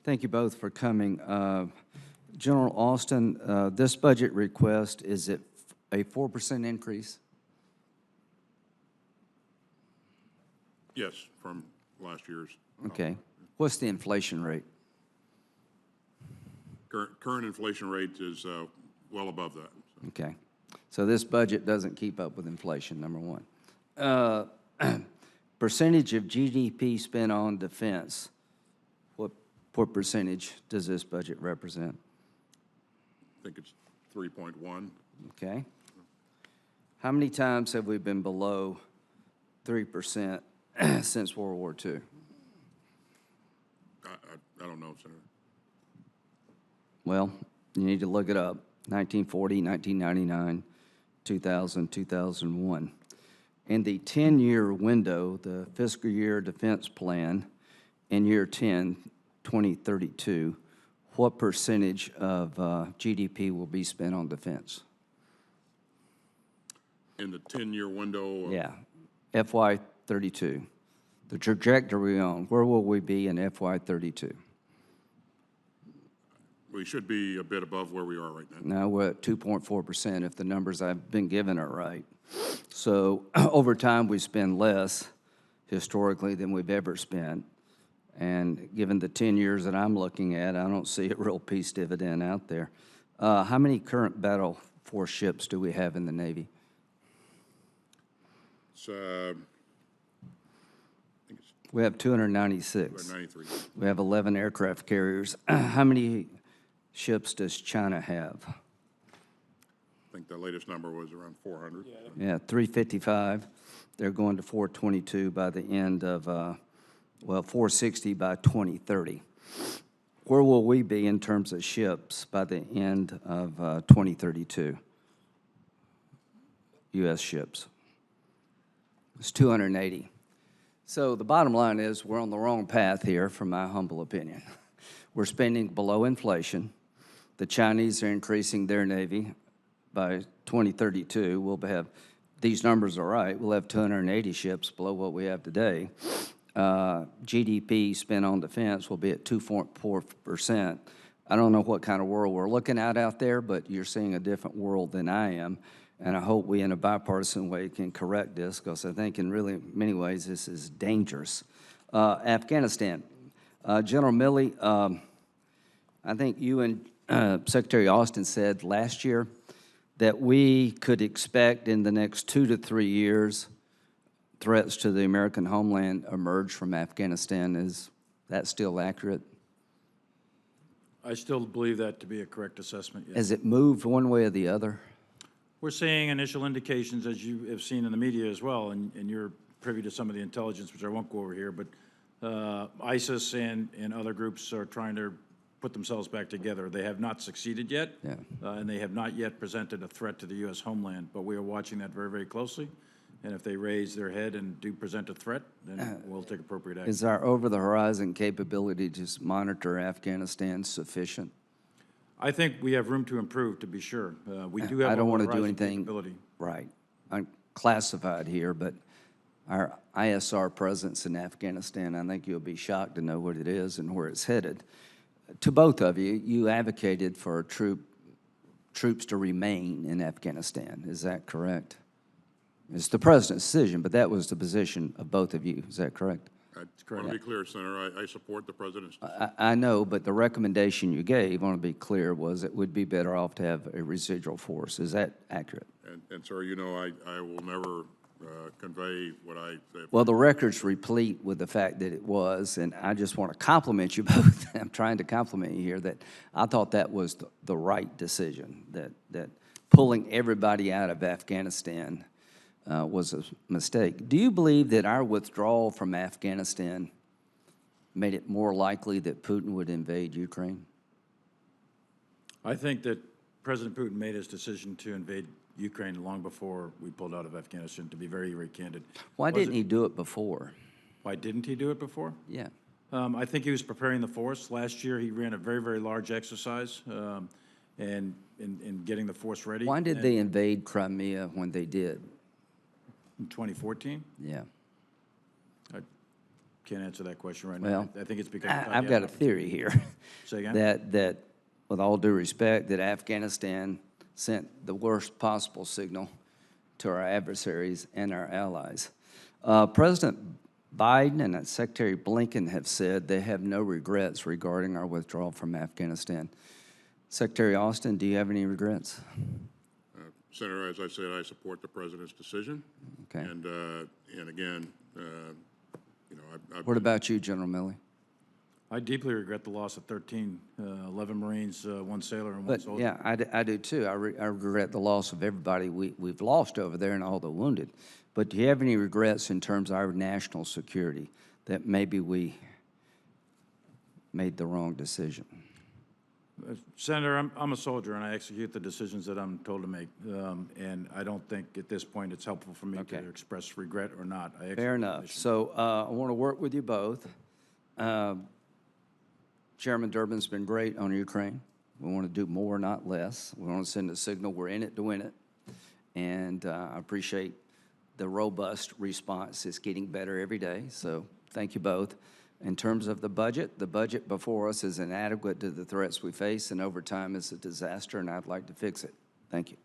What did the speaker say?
Thank you both for coming. General Austin, this budget request, is it a 4% increase? Yes, from last year's. Okay. What's the inflation rate? Current inflation rate is well above that. Okay. So this budget doesn't keep up with inflation, number one. Percentage of GDP spent on defense, what percentage does this budget represent? I think it's 3.1. Okay. How many times have we been below 3% since World War II? I don't know, Senator. Well, you need to look it up. 1940, 1999, 2000, 2001. In the 10-year window, the fiscal year defense plan in year 10, 2032, what percentage of GDP will be spent on defense? In the 10-year window? Yeah, FY 32. The trajectory on, where will we be in FY 32? We should be a bit above where we are right now. Now we're at 2.4% if the numbers I've been given are right. So over time, we spend less historically than we've ever spent. And given the 10 years that I'm looking at, I don't see a real peace dividend out there. How many current battle force ships do we have in the Navy? It's, I think it's We have 296. 93. We have 11 aircraft carriers. How many ships does China have? I think the latest number was around 400. Yeah, 355. They're going to 422 by the end of, 460 by 2030. Where will we be in terms of ships by the end of 2032? U.S. ships. It's 280. So the bottom line is we're on the wrong path here, from my humble opinion. We're spending below inflation. The Chinese are increasing their Navy. By 2032, we'll have, these numbers are right, we'll have 280 ships below what we have today. GDP spent on defense will be at 2.4%. I don't know what kind of world we're looking at out there, but you're seeing a different world than I am. And I hope we, in a bipartisan way, can correct this, because I think in really many ways this is dangerous. Afghanistan. General Milley, I think you and Secretary Austin said last year that we could expect in the next 2 to 3 years threats to the American homeland emerge from Afghanistan. Is that still accurate? I still believe that to be a correct assessment, yes. Has it moved one way or the other? We're seeing initial indications, as you have seen in the media as well, and you're privy to some of the intelligence, which I won't go over here, but ISIS and other groups are trying to put themselves back together. They have not succeeded yet, Yeah. And they have not yet presented a threat to the U.S. homeland, but we are watching that very, very closely. And if they raise their head and do present a threat, then we'll take appropriate action. Is our over-the-horizon capability to just monitor Afghanistan sufficient? I think we have room to improve, to be sure. We do have I don't want to do over-the-horizon anything capability. right. I'm classified here, but our ISR presence in Afghanistan, I think you'll be shocked to know what it is and where it's headed. To both of you, you advocated for troops to remain in Afghanistan. Is that correct? It's the president's decision, but that was the position of both of you. Is that correct? I want to be clear, Senator, I support the president's decision. I know, but the recommendation you gave, I want to be clear, was it would be better off to have a residual force. Is that accurate? And sir, you know, I will never convey what I say. Well, the record's replete with the fact that it was, and I just want to compliment you both. I'm trying to compliment you here that I thought that was the right decision, that pulling everybody out of Afghanistan was a mistake. Do you believe that our withdrawal from Afghanistan made it more likely that Putin would invade Ukraine? I think that President Putin made his decision to invade Ukraine long before we pulled out of Afghanistan, to be very, very candid. Why didn't he do it before? Why didn't he do it before? Yeah. I think he was preparing the force. Last year, he ran a very, very large exercise and in getting the force ready. Why did they invade Crimea when they did? In 2014? Yeah. can't answer that question right now. Well, I think it's because. I've got a theory here. Say again? That, with all due respect, that Afghanistan sent the worst possible signal to our adversaries and our allies. President Biden and Secretary Blinken have said they have no regrets regarding our withdrawal from Afghanistan. Secretary Austin, do you have any regrets? Senator, as I said, I support the president's decision. Okay. And again, you know, I've What about you, General Milley? I deeply regret the loss of 13, 11 Marines, 1 sailor, and 1 But, soldier. yeah, I do too. I regret the loss of everybody we've lost over there and all the wounded. But do you have any regrets in terms of our national security, that maybe we made the wrong decision? Senator, I'm a soldier, and I execute the decisions that I'm told to make. And I don't think at this point it's helpful for me to Okay. express regret or not. I execute Fair the enough. decision. So I want to work with you both. Chairman Durbin's been great on Ukraine. We want to do more, not less. We want to send a signal we're in it to win it. And I appreciate the robust response. It's getting better every day, so thank you both. In terms of the budget before us is inadequate to the threats we face, and over time is a disaster, and I'd like to fix it. Thank you.